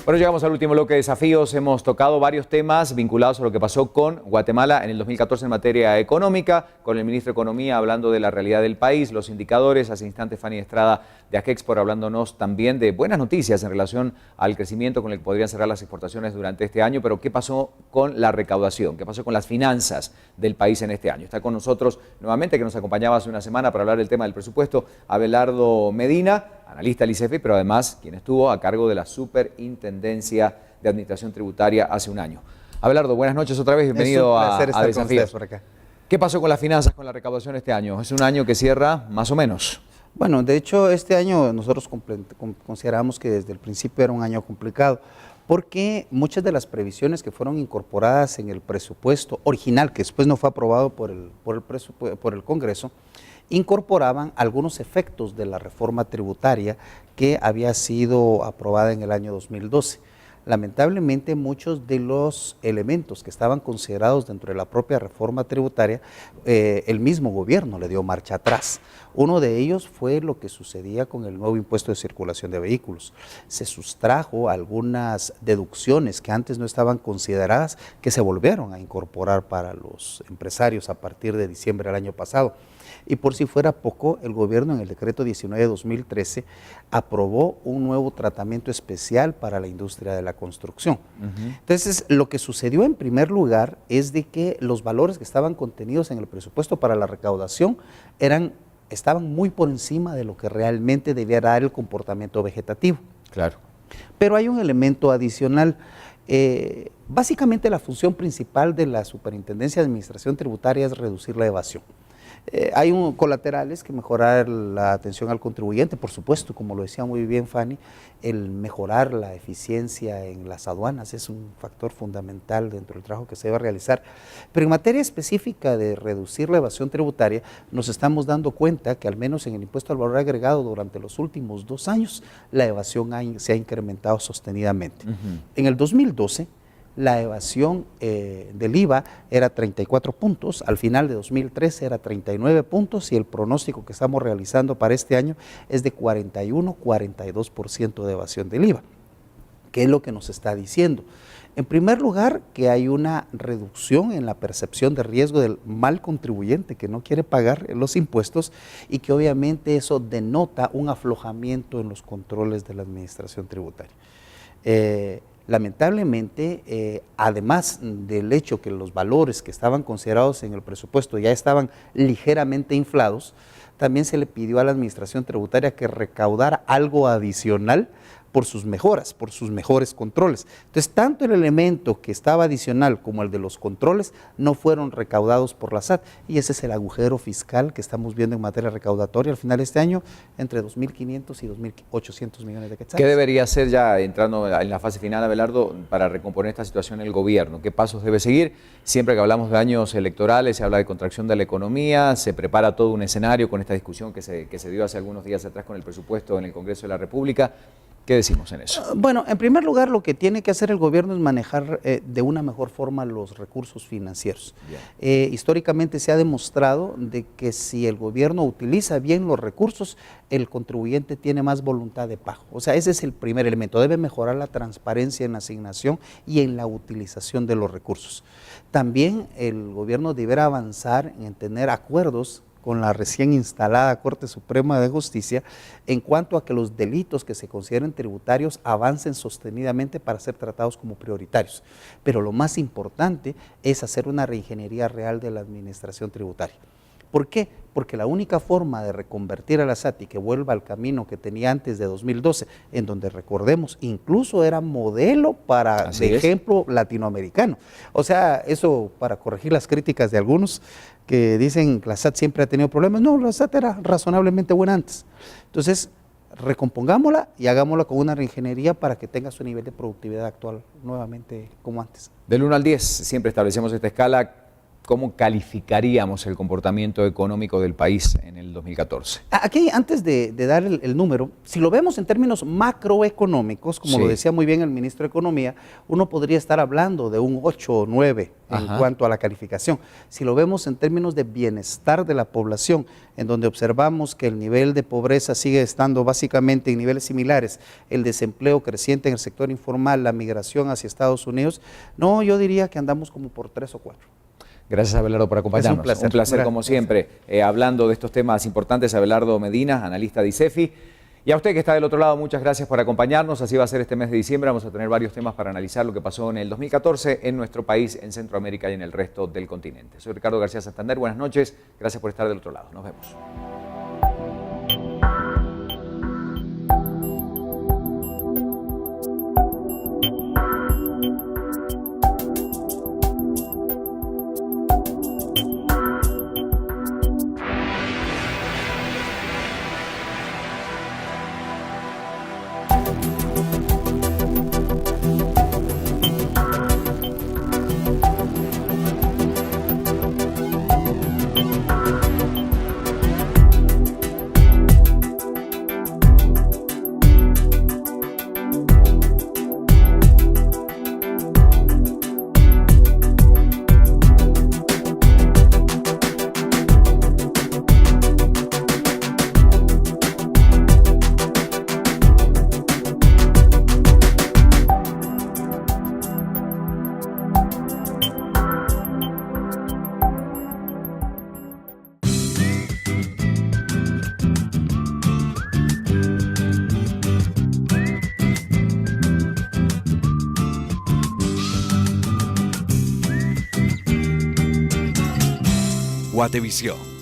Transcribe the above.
Bueno, llegamos al último bloque de desafíos. Hemos tocado varios temas vinculados a lo que pasó con Guatemala en el 2014 en materia económica, con el ministro de Economía hablando de la realidad del país, los indicadores, hace instantes Fanny Estrada de Agexport hablándonos también de buenas noticias en relación al crecimiento con el que podrían cerrar las exportaciones durante este año, pero ¿qué pasó con la recaudación? ¿Qué pasó con las finanzas del país en este año? Está con nosotros nuevamente, que nos acompañaba hace una semana para hablar del tema del presupuesto, Abelardo Medina, analista del ICEFI, pero además quien estuvo a cargo de la Superintendencia de Administración Tributaria hace un año. Abelardo, buenas noches otra vez, bienvenido a Desafíos. Por acá. ¿Qué pasó con las finanzas, con la recaudación este año? Es un año que cierra más o menos. Bueno, de hecho este año nosotros consideramos que desde el principio era un año complicado, porque muchas de las previsiones que fueron incorporadas en el presupuesto original, que después no fue aprobado por el Congreso, incorporaban algunos efectos de la reforma tributaria que había sido aprobada en el año 2012. Lamentablemente, muchos de los elementos que estaban considerados dentro de la propia reforma tributaria, el mismo gobierno le dio marcha atrás. Uno de ellos fue lo que sucedía con el nuevo impuesto de circulación de vehículos. Se sustrajo algunas deducciones que antes no estaban consideradas, que se volvieron a incorporar para los empresarios a partir de diciembre del año pasado. Y por si fuera poco, el gobierno en el decreto 19 de 2013 aprobó un nuevo tratamiento especial para la industria de la construcción. Entonces, lo que sucedió en primer lugar es de que los valores que estaban contenidos en el presupuesto para la recaudación estaban muy por encima de lo que realmente debía dar el comportamiento vegetativo. Claro. Pero hay un elemento adicional. Básicamente la función principal de la Superintendencia de Administración Tributaria es reducir la evasión. Hay colaterales que mejorar la atención al contribuyente, por supuesto, como lo decía muy bien Fanny, el mejorar la eficiencia en las aduanas es un factor fundamental dentro del trabajo que se debe realizar. Pero en materia específica de reducir la evasión tributaria, nos estamos dando cuenta que al menos en el impuesto al valor agregado durante los últimos 2 años, la evasión se ha incrementado sostenidamente. En el 2012, la evasión del IVA era 34 puntos, al final de 2013 era 39 puntos y el pronóstico que estamos realizando para este año es de 41-42% de evasión del IVA. ¿Qué es lo que nos está diciendo? En primer lugar, que hay una reducción en la percepción de riesgo del mal contribuyente que no quiere pagar los impuestos y que obviamente eso denota un aflojamiento en los controles de la administración tributaria. Lamentablemente, además del hecho que los valores que estaban considerados en el presupuesto ya estaban ligeramente inflados, también se le pidió a la administración tributaria que recaudara algo adicional por sus mejoras, por sus mejores controles. Entonces, tanto el elemento que estaba adicional como el de los controles no fueron recaudados por la SAT, y ese es el agujero fiscal que estamos viendo en materia recaudatoria al final de este año, entre 2.500 y 2.800 millones de quetzales. ¿Qué debería hacer ya, entrando en la fase final, Abelardo, para recomponer esta situación el gobierno? ¿Qué pasos debe seguir? Siempre que hablamos de años electorales, se habla de contracción de la economía, se prepara todo un escenario con esta discusión que se dio hace algunos días atrás con el presupuesto en el Congreso de la República. ¿Qué decimos en eso? Bueno, en primer lugar, lo que tiene que hacer el gobierno es manejar de una mejor forma los recursos financieros. Históricamente se ha demostrado de que si el gobierno utiliza bien los recursos, el contribuyente tiene más voluntad de pago. O sea, ese es el primer elemento. Debe mejorar la transparencia en la asignación y en la utilización de los recursos. También el gobierno deberá avanzar en tener acuerdos con la recién instalada Corte Suprema de Justicia en cuanto a que los delitos que se consideren tributarios avancen sostenidamente para ser tratados como prioritarios. Pero lo más importante es hacer una reingeniería real de la administración tributaria. ¿Por qué? Porque la única forma de reconvertir a la SAT y que vuelva al camino que tenía antes de 2012, en donde recordemos, incluso era modelo para, de ejemplo, latinoamericano. O sea, eso para corregir las críticas de algunos que dicen que la SAT siempre ha tenido problemas. No, la SAT era razonablemente buena antes. Entonces, recompongámosla y hagámosla con una reingeniería para que tenga su nivel de productividad actual nuevamente como antes. Del 1 al 10, siempre establecemos esta escala. ¿cómo calificaríamos el comportamiento económico del país en el 2014? Aquí, antes de dar el número, si lo vemos en términos macroeconómicos, como lo decía muy bien el ministro de Economía, uno podría estar hablando de un 8 o 9 en cuanto a la calificación. Si lo vemos en términos de bienestar de la población, en donde observamos que el nivel de pobreza sigue estando básicamente en niveles similares, el desempleo creciente en el sector informal, la migración hacia Estados Unidos, no, yo diría que andamos como por 3 o 4. Gracias, Abelardo, por acompañarnos. Un placer como siempre. Hablando de estos temas importantes, Abelardo Medina, analista de ICEFI. Y a usted que está del otro lado, muchas gracias por acompañarnos. Así va a ser este mes de diciembre. Vamos a tener varios temas para analizar lo que pasó en el 2014 en nuestro país, en Centroamérica y en el resto del continente. Soy Ricardo García Santander. Buenas noches. Gracias por estar del otro lado. Nos vemos. Guatevisión.